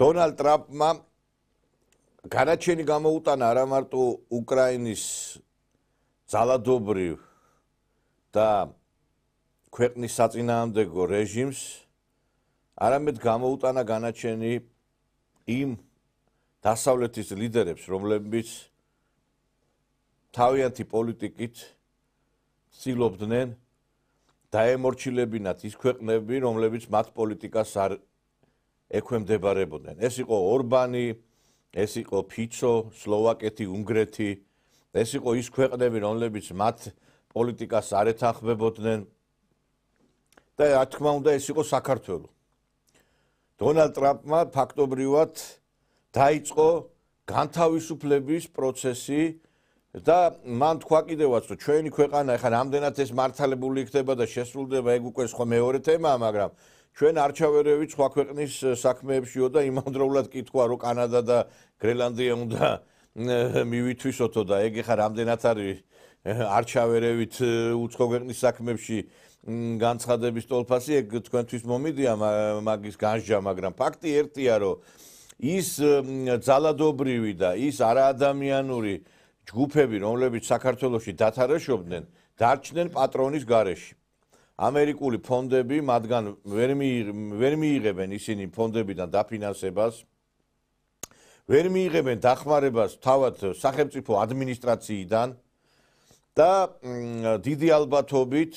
დონალდ ტრამპმა განაჩენი გამოუტანა არა მარტო უკრაინის ძალადობრივ და ქვეყნის საწინააღმდეგო რეჟიმს, არამედ გამოუტანა განაჩენი იმ დასავლეთის ლიდერებს, რომლებიც თავიანთი პოლიტიკით ცდილობდნენ დაემორჩილებინათ ის ქვეყნები, რომლებიც მათ პოლიტიკას არ ექვემდებარებოდნენ. ეს იყო ორბანი, ეს იყო ფიცო, სლოვაკეთი, უნგრეთი, ეს იყო ის ქვეყნები, რომლებიც მათ პოლიტიკას არ ეთანხმებოდნენ და რა თქმა უნდა, ეს იყო საქართველო. დონალდ ტრამპმა ფაქტობრივად დაიწყო განთავისუფლების პროცესი და მან თქვა კიდევაც, რომ ჩვენი ქვეყანა ახლა რამდენად ეს მართლებული იქნება და შესრულდება, ეგ უკვე სხვა მეორე თემაა, მაგრამ ჩვენ არჩევერევით სხვა ქვეყნის საქმეებშიო და იმავდროულად კი თქვა, რომ კანადა და გრენლანდია უნდა მივითვისოთო და ეგ ახლა რამდენად არის არჩევერევით უცხო ქვეყნის საქმეებში განცხადების ტოლფასი, ეგ თქვენთვის მომიდია მაგის განსჯა, მაგრამ ფაქტი ერთია, რომ ის ძალადობრივი და ის არაადამიანური ჯგუფები, რომლებიც საქართველოში დათარეშობდნენ, დარჩნენ პატრონის გარეშე. ამერიკული ფონდები მათგან ვერ მიიღებენ ისინი ფონდებიდან დაფინანსებას, ვერ მიიღებენ დახმარებას თავად სახელმწიფო ადმინისტრაციიდან და დიდი ალბათობით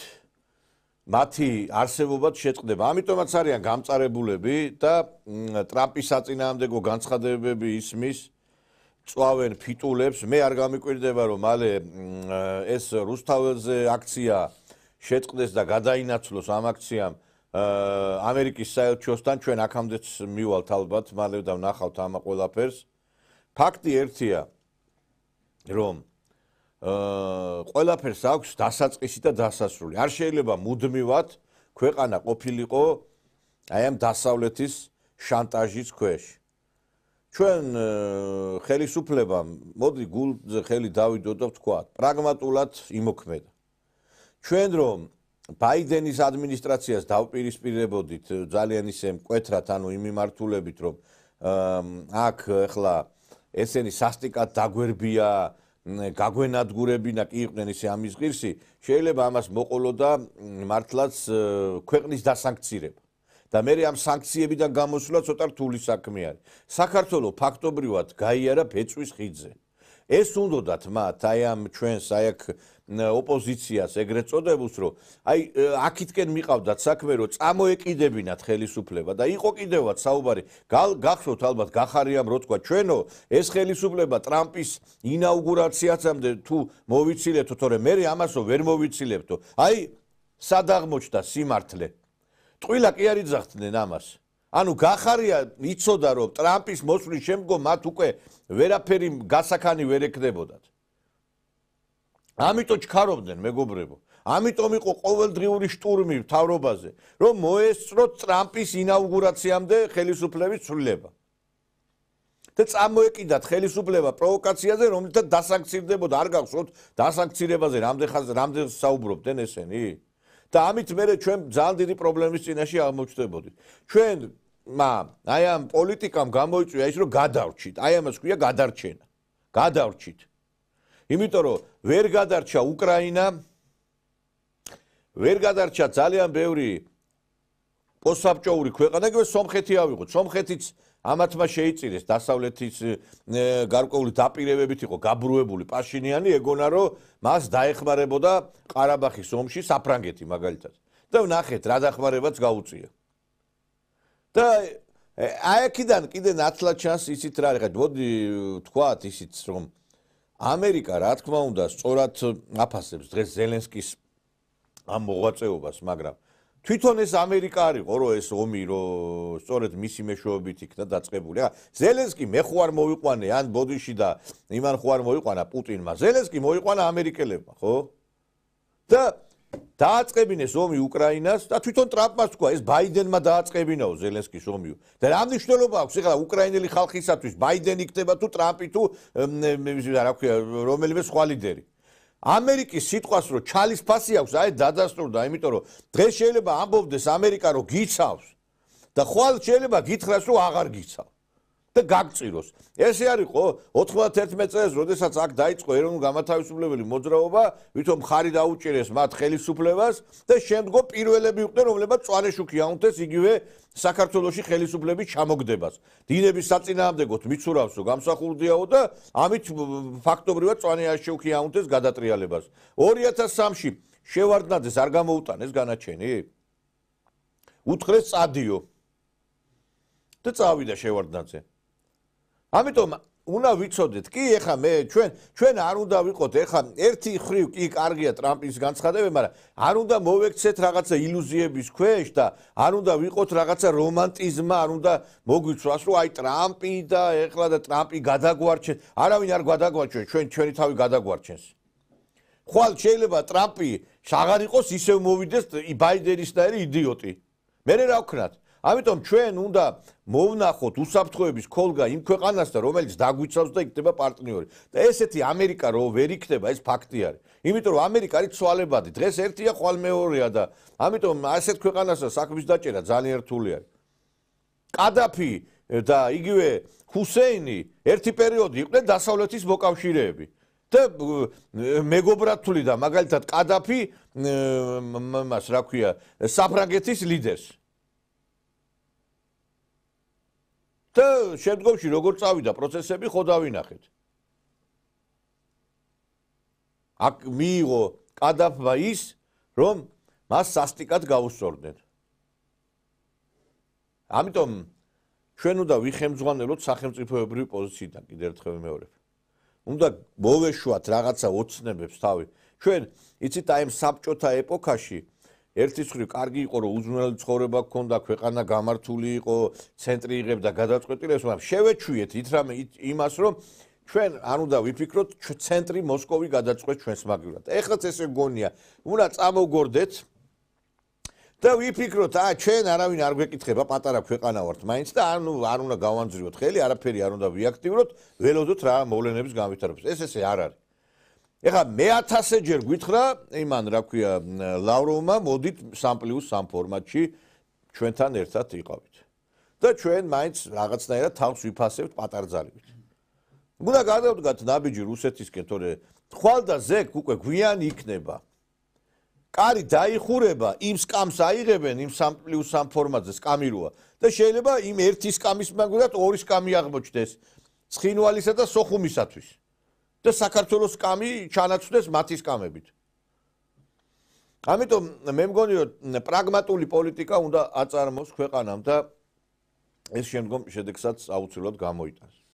მათი არსებობაც შეწყდება. ამიტომაც არიან გამწარებულები და ტრამპის საწინააღმდეგო განცხადებები ისმის, წვავენ ფიტულებს. მე არ გამიკვირდება, რომ მალე ეს რუსთაველზე აქცია შეწყდეს და გადაინაცვლოს ამ აქციამ ამერიკის საელჩოსთან. ჩვენ აქამდეც მივალთ ალბათ, მალე და ვნახავთ ამ ყველაფერს. ფაქტი ერთია, რომ ყველაფერს აქვს დასაწყისი და დასასრული. არ შეიძლება მუდმივად ქვეყანა ყოფილიყო აი ამ დასავლეთის შანტაჟის ქვეშ. ჩვენ ხელისუფლებამ მოდი გულზე ხელი დავიდოთ და ვთქვათ, პრაგმატულად იმოქმედა. ჩვენ რომ ბაიდენის ადმინისტრაციას დავპირისპირებოდით ძალიან ისე მკვეთრად, ანუ იმ მიმართულებით, რომ აქ ახლა ესენი სასტიკად დაგვერბია, გაგვენადგურებინა კი იყვნენ ისე ამის ღირსი, შეიძლება ამას მოყოლოდა მართლაც ქვეყნის დასანქცირება. და მე ამ სანქციებიდან გამოსვლა ცოტა რთული საქმე არის. საქართველო ფაქტობრივად გაიარა ბეწვის ხიდზე. ეს უნდათ მათ აი ამ ჩვენს აი აქ ოპოზიციას ეგრეთ წოდებულს, რომ აი აქეთკენ მიყავდათ საქმე, რომ წამოეკიდებინათ ხელისუფლება და იყო კიდევაც საუბარი, გახსოვთ ალბათ გახარიამ რო თქვა ჩვენო, ეს ხელისუფლება ტრამპის ინაუგურაციასამდე თუ მოვიცილეთო, თორე მე ამასო ვერ მოვიცილებთო. აი სად აღმოჩნდა სიმართლე? ტყილა კი არ იძახდნენ ამას. ანუ გახარია იცოდა, რომ ტრამპის მოსვლის შემდგომ მათ უკვე ვერაფერი გასახანი ვერ ექნებოდათ. ამიტომ ჩქარობდნენ მეგობრებო. ამიტომ იყო ყოველდღიური შტურმი მთავრობაზე, რომ მოესწროთ ტრამპის ინაუგურაციამდე ხელისუფლების ცვლილება. და წამოეკიდათ ხელისუფლება პროვოკაციაზე, რომლითაც დასანქცირდებოდა. არ გახსოვთ დასანქცირებაზე რამდენ საუბრობდნენ ესენი? და ამით მერე ჩვენ ძალიან დიდი პრობლემის წინაშე აღმოჩნდებოდით. ჩვენ აი ამ პოლიტიკამ გამოიწვია ის, რომ გადავრჩით. აი ამას ქვია გადარჩენა. გადავრჩით. იმიტომ რომ ვერ გადარჩა უკრაინა, ვერ გადარჩა ძალიან ბევრი პოსტსაბჭოური ქვეყანა, ეგრევე სომხეთი ავიღოთ. სომხეთიც ამათმა შეიწირეს დასავლეთის გარკვეული დაპირებებით იყო გაბრუებული პაშინიანი, ეგონა რომ მას დაეხმარებოდა ყარაბახის ომში საფრანგეთი მაგალითად. და ვნახეთ რა დახმარებაც გაუწია. და აი აქედან კიდე ნათლად ჩანს ისიც რა არის, ხა მოდი ვთქვათ ისიც, რომ ამერიკა რა თქმა უნდა სწორად აფასებს დღეს ზელენსკის ამ მოღვაწეობას, მაგრამ თვითონ ეს ამერიკა არისო, რომ ეს ომი რომ სწორედ მისი მეშვეობით იქნა დაწყებული. ზელენსკი მე ხო არ მოვიყვანე ან ბოდიში და იმან ხო არ მოიყვანა პუტინმა. ზელენსკი მოიყვანა ამერიკელებმა, ხო? და დააწყებინეს ომი უკრაინას და თვითონ ტრამპმა თქვა, ეს ბაიდენმა დააწყებინაო ზელენსკის ომი. და რა მნიშვნელობა აქვს ახლა უკრაინელი ხალხისათვის ბაიდენი იქნება თუ ტრამპი თუ რა ქვია რომელიმე სხვა ლიდერი. ამერიკის სიტყვას რომ ჩალის ფასი აქვს, აი დადასტურდა, იმიტომ რომ დღეს შეიძლება ამბობდეს ამერიკა რომ გიცავს და ხვალ შეიძლება გითხრას რომ აღარ გიცავ. და გაგწიროს. ესე არ იყო 91 წელს, როდესაც აქ დაიწყო ეროვნულ-გამათავისუფლებელი მოძრაობა, ვითომ მხარი დაუჭირეს მათ ხელისუფლებას და შემდგომ პირველები იყვნენ, რომლებმაც წვანეშუქი აუნთეს იგივე საქართველოში ხელისუფლების ჩამოგდებას. დინების საწინააღმდეგოდ მიცურავსო, გამსახურდიაო და ამით ფაქტობრივად წვანეშუქი აუნთეს გადატრიალებას. 2003-ში შევარდნაძეს არ გამოუტანეს განაჩენი? უთხრეს წადიო და წავიდა შევარდნაძე. ამიტომ უნდა ვიცოდეთ, კი ეხა მე ჩვენ არ უნდა ვიყოთ ეხა ერთი ხრივ კი კარგია ტრამპის განცხადებები, მაგრამ არ უნდა მოვექცეთ რაღაცა ილუზიების ქვეშ და არ უნდა ვიყოთ რაღაცა რომანტიზმა, არ უნდა მოგვიცვას, რომ აი ტრამპი და ეხლა და ტრამპი გადაგვარჩენს. არავინ არ გადაგვარჩენს, ჩვენი თავი გადაგვარჩენს. ხვალ შეიძლება ტრამპი აღარ იყოს ისევ მოვიდეს ბაიდენისნაირი იდიოტი. მე რა ვქნათ? ამიტომ ჩვენ უნდა მოვნახოთ უსაფრთხოების ქოლგა იმ ქვეყანასთან, რომელიც დაგვიცავს და იქნება პარტნიორი. და ესეთი ამერიკა რო ვერ იქნება, ეს ფაქტი არის. იმიტომ რომ ამერიკა არის ცვალებადი. დღეს ერთია, ხვალ მეორეა და ამიტომ ასეთ ქვეყანასთან საქმის დაჭერა ძალიან რთული არის. კადაფი და იგივე ჰუსეინი ერთი პერიოდი იყვნენ დასავლეთის მოკავშირეები. და მეგობრად თვლიდა მაგალითად კადაფი მას რა ქვია საფრანგეთის ლიდერს. და შემდგომში როგორ წავიდა პროცესები ხო დავინახეთ. აქ მიიღო კადაფმა ის, რომ მას სასტიკად გაუსწორდნენ. ამიტომ ჩვენ უნდა ვიხემძღვანელოთ სახელმწიფოებრივი პოზიციიდან კიდევ ერთხელ მეორე. უნდა მოვეშვათ რაღაცა ოცნებებს თავი. ჩვენ იცით აი ამ საბჭოთა ეპოქაში ერთის მხრივ კარგი იყო რომ უზრუნველი ცხოვრება გქონდა, ქვეყანა გამართული იყო, ცენტრი იღებდა გადაწყვეტილებას, მაგრამ შევეჩვიეთ იმას რომ ჩვენ არ უნდა ვიფიქროთ ცენტრი მოსკოვი გადაწყვეტს ჩვენს მაგივრად. ეხლაც ესე გონია, უნდა წამოვგორდეთ და ვიფიქროთ, ჩვენ არავინ არ გვეკითხება, პატარა ქვეყანა ვართ მაინც და არ უნდა გავანძრივოთ ხელი, არაფერი არ უნდა ვიაქტივროთ, ველოდოთ რა მოვლენების განვითარებას. ეს არ არის. ეხლა მე 1000 ჯერ გვითხრა იმან რა ქვია ლავროვმა მოდით 3+3 ფორმატში ჩვენთან ერთად იყავით. და ჩვენ მაინც რაღაცნაირად თავს ვიფასებთ პატარ ძალებით. უნდა გადავდგათ ნაბიჯი რუსეთისკენ, თორე ხვალ და ზეკ უკვე გვიანი იქნება. კარი დაიხურება, იმ სკამს აიღებენ იმ 3+3 ფორმატზე სკამი როა და შეიძლება იმ ერთი სკამის მაგურად ორი სკამი აღმოჩნდეს ცხინვალისა და სოხუმისათვის. და საქართველოს სკამი ჩანაცვლეს მათი სკამებით. ამიტომ მე მგონი რომ პრაგმატული პოლიტიკა უნდა აწარმოოს ქვეყანამ და ეს შემდგომ შედეგსაც აუცილებლად გამოიტანს.